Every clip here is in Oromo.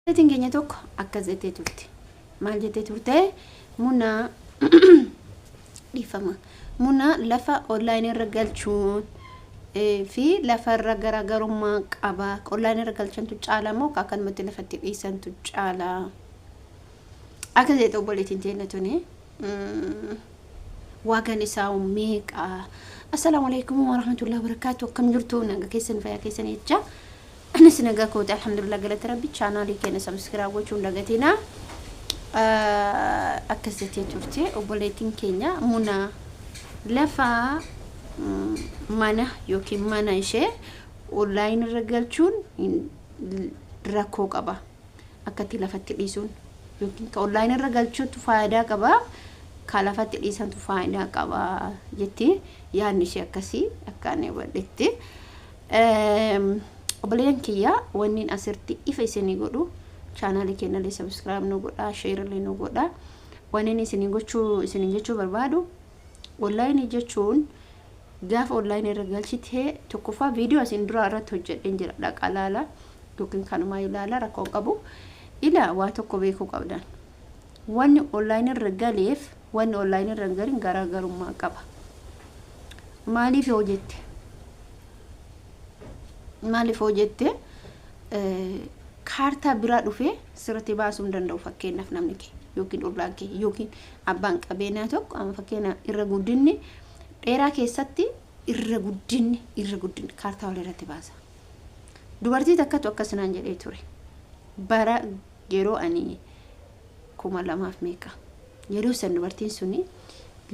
Tingenya tokko akka jettee turte. Maal jettee turte? Muna dhifama. Muna lafa online irra galchuun fi lafa irra garaagarummaa qaba. Online irra galchantu caala moo akkanumatti lafatti dhiisantu caala? Akka jettee obboleettiin teenya tuni waagaan isaa meeqa? Assalaamu alaykum wa rahmatullahi wa barakatuh. Akkam jirtu naga keessan fayyaa keessan jecha. أنا سنجا كوت الحمد لله قلت ربي channel كنا سبسكرايب وشون لقيتنا أكستي تورتي وبوليتين كينيا منا لفا mana yookiin mana ishee online irra galchuun rakkoo qaba akkatti lafatti dhiisuun yookiin ka online irra galchuutu faayidaa qaba ka lafatti dhiisantu faayidaa qaba jetti yaadni ishee akkasii akkaan wadhetti obboleen kiyya wannin asirti ifa isinii godhu channel keenya le subscribe nu godha share le nu godha wannin isinii jechuu barbaadu online jechuun gaaf online irra galchite tokkoffaa video asin dura irratti hojjedheen jira dhaqalaala yookiin kanuma ilaala rakkoo qabu ila waa tokko beekuu qabdan wanni online irra galeef wanni online irra galin garaagarummaa qaba maaliif hojjette kaartaa biraa dhufee sirriitti baasuun danda'u fakkeenyaaf namni kee yookiin ollaan kee yookiin abbaan qabeenyaa tokko amma fakkeenyaaf irra guddinni dheeraa keessatti irra guddinni kaartaa wal irratti baasa. Dubartii takkatu akkasinaan jedhee ture. Bara yeroo ani 2000 meeqa. Yeroo san dubartiin suni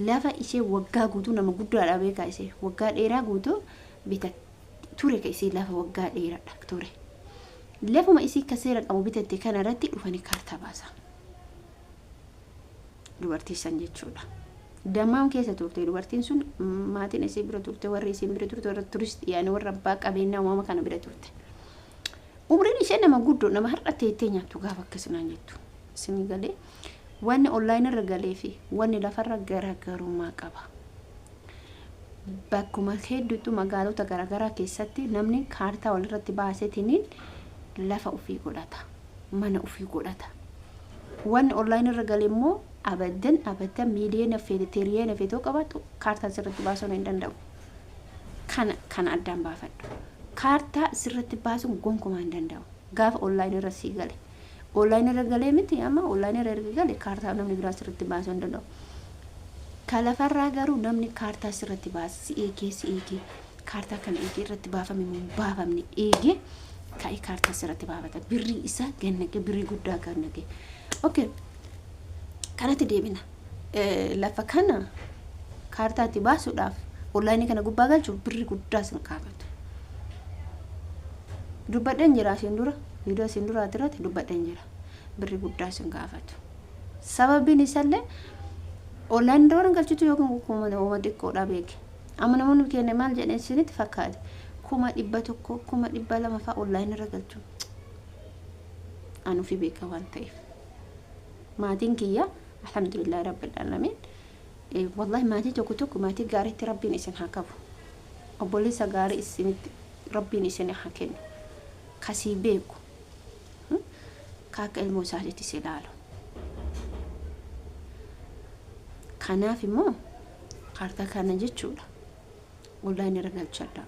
lafa ishee waggaa guutuu nama guddaadha beekaa ishee waggaa dheeraa guutuu bitatte ture ka isii lafa waggaa dheeraadha ture. Lafuma isii kaseera qabu bitatte kana irratti dhufanii kaartaa baasa. Dubartii san jechuudha. Damam keessa turte dubartiin sun maatiin isii bira turte warri isii bira turte warra turist yaani warra abbaa qabeenyaa uumama kana bira turte. Umriin ishee nama guddoo nama har'a teettee nyaattu gaafa akkasumaan jettu. Isin galee wanni online irra galee fi wanni lafarra garaagarummaa qaba. Bakkuma hedduutu magaalota garaagaraa keessatti namni kaartaa wal irratti baaseetiniin lafa ofii godhata. Mana ofii godhata. Wanni online irra galee immoo abadan miiliyoona feeteriyeena feetoo qabatu kaartaa sirriitti baasuu hin danda'u. Kana addaan baafadhu. Kaartaa sirriitti baasuun gonkumaa hin danda'u. Gaafa online irra sii gale. Online irra galee miti amma online irra gale kaartaa namni biraa sirriitti baasuu hin danda'u. Kalafarraa garuu namni kaartaa sirriitti baasii eegee kaartaa kan eegee irratti baafame moo baafamne eegee ka'ee kaartaa sirriitti baafata. Birrii isaa gannaqee birrii guddaa gannaqee. Okay. Kanatti deebina. Lafa kana kaartaatti baasuudhaaf online kana gubbaa galchuuf birrii guddaa sin kaafatu. Dubbadheen jira isin dura video isin dura irratti dubbadheen jira birrii guddaa sin kaafatu. Sababiin isaallee online doon galchitu yookiin kuma xiqqoodha beeke. Amma namoonni keenya maal jedhee isinitti fakkaate 100 200 fa'a online irra galchu. Anu fi beeka waan ta'eef. Maatiin kiyya alhamdulillah rabbil alamin wallahi maatii tokko maatii gaariitti rabbiin isin haa qabu. Obboleessa gaarii isinitti rabbiin isin haa kennu. Kasii beeku. Kaaka ilmoo isaatiitti si ilaalu. Kanaaf immoo kaartaa kana jechuudha. Online irra galchadha.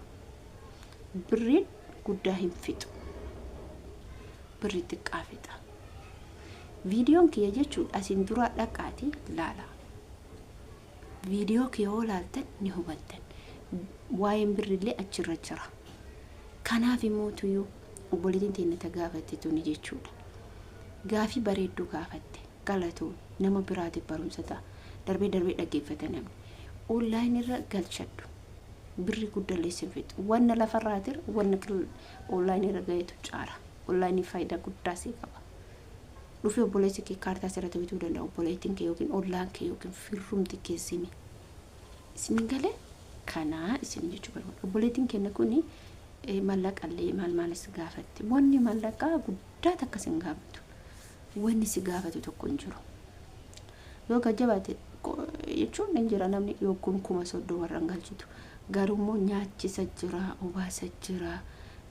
Birriin guddaa hin fixu. Birrii xiqqaa fixa. Videoon kiyya jechuudha asin dura dhaqaati laala. Video kiyoo laaltan ni hubattan. Waa'een birrillee achirra jira. Kanaaf immoo tuyyuu obboleettiin teenya gaafatte tuni jechuudha. Gaafii bareedduu gaafatte galatoon nama biraatiif barumsa ta'a. Darbee dhaggeeffata namni. Online irra galchadhu. Birrii guddaa leessin fixu. Wanna lafarraatir wanna online irra gaheetu caala. Online faayidaa guddaa sii qaba. Dhufi obboleessi kee kaartaa sirriitti bituu danda'a. Obboleettiin kee yookiin ollaan kee yookiin firrumti keessini. Isin galee kanaa isin jechuu barbaadu. Obboleettiin keenya kuni mallaqallee maalis gaafatti. Wanni mallaqaa guddaa takka sin gaafatu. Wanni si gaafatu tokko hin jiru. Yoo gajjabaate jechuun hin jira namni yookiin 30 warraan galchitu. Garuu nyaachisa jira, obaasa jira,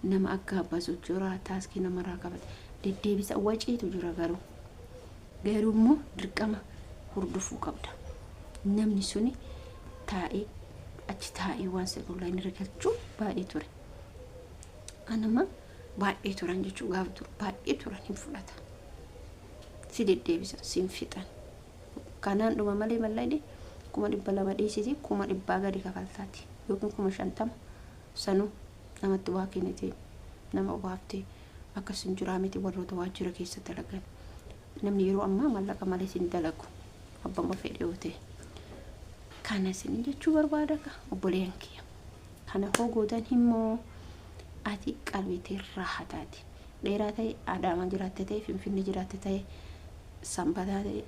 nama akka abbasu jira, taaskii namarraa qabate. deddeebisa waciitu jira garuu immoo dirqama hordofuu qabda. Namni suni taa'ee achi taa'ee waan isa online irra galchuu baay'ee ture. Anama baay'ee turan jechuu gaaf ture baay'ee turan hin fudhata. Si deddeebisa siin fixan. Kanaan dhuma malee mallayni 200 dhiisiti 100 gadi kafaltaati yookiin 50 sanuu namatti waa kennite nama waaftee akkasin jiraa miti warroota waajjira keessa dalagan. Namni yeroo ammaa mallaqa malee sin dalagu abbama fedhe yoo ta'e. Kana sin jechuu barbaada ka obboleen kiyya. Kana hogootan himmoo ati qalbiitii raahataati. Dheeraa ta'e Adaamaa jiraatte ta'e Finfinnee jiraatte ta'e Sanbataa ta'e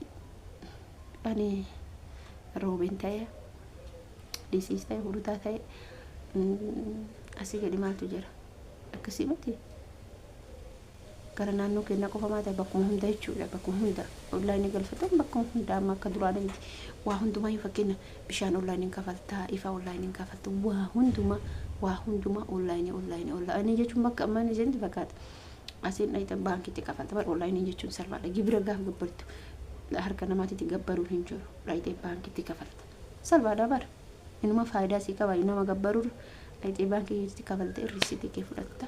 ani Roobin ta'e Disiis ta'e Hurutaa ta'e asii gadi maaltu jira akkasii miti. Gara naannoo keenya qofamaa ta'e bakkuma hunda jechuudha. Bakkuma hunda online galfatan bakkuma hunda amma akka duraanii miti. Waa hundumaa hin fakkeenya bishaan online kafaltaa ifa online kafaltaa waa hundumaa online jechuun bakka ammaan isinti fakkaata. Asiin dhayita baankitti kafalta bar online jechuun salphaadha. Gibira gaaf gabbartu harka namaatitti gabbaruun hin jiru. Dhayita baankitti kafalta salphaadha bar inuma faayidaa sii qaba nama gabbaruun dhayita baankitti kafalta irrisiitii kee fudhatta.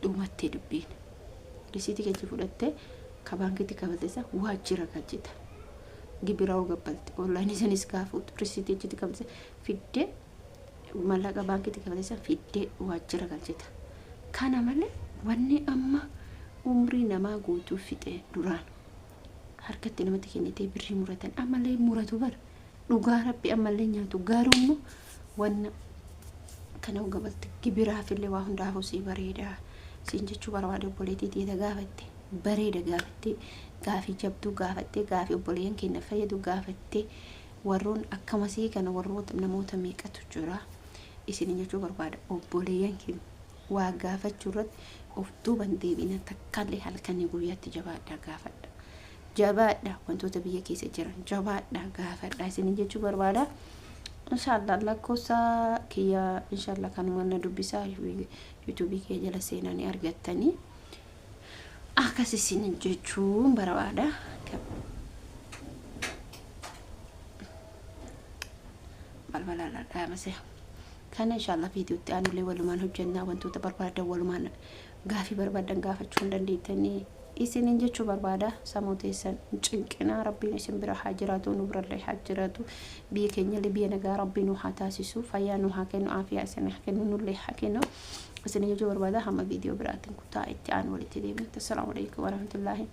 Dhumattee dubbiin risiitii kee fudhattee ka baankitti kafalteessa waajjira galchita. Gibira ol gabbalte online isanis gaafuutu risiitii achitti kafalteessa fiddee mallaqa baankitti kafalteessa fiddee waajjira galchita. Kana malee wanni amma umrii namaa guutuu fixee duraan harkatti namatti kennitee birrii muratan ammallee muratu bar dhugaa rabbi ammallee nyaatu gaarummaa wanna kana ol gabbalte gibiraafillee waa hundaafuu sii bareeda. Siin jechuu barbaade obboleettii dhiita gaafatte bareeda gaafatte gaafii jabduu gaafatte gaafii obboleeyyan keenya fayyadu gaafatte warroon akkamasii kana warroota namoota meeqatu jira. Isin jechuu barbaada obboleeyyan keenya waa gaafachuu irratti of duuban deebina takkaallee halkanii guyyaatti jabaadhaa gaafadha. Jabaadhaa wantoota biyya keessa jiran jabaadhaa gaafadha. Isin jechuu barbaada. Inshallah lakkoofsa kiyya inshallah kanuma dubbisaa YouTube kee jala seenanii argattanii akkasisin jechuun barbaada. Balbala dhaamase kana inshallah viidiyootti aanulee walumaan hojjannaa wantoota barbaadan walumaan gaafii barbaadan gaafachuu dandeettanii isin jechuu barbaada. Sammuu teessan cinqinaa rabbiin isin bira haa jiraatu nu birallee haa jiraatu. Biyya keenya biyya nagaa rabbiin nu haa taasisu fayyaa nu haa kennu aafiyaa isin haa kennu nullee haa kennu. Isin jechuu barbaada. Hamma viidiyoo biraatiin kutaa itti aanu walitti deemna. Assalaamu alaykum warahmatullaahi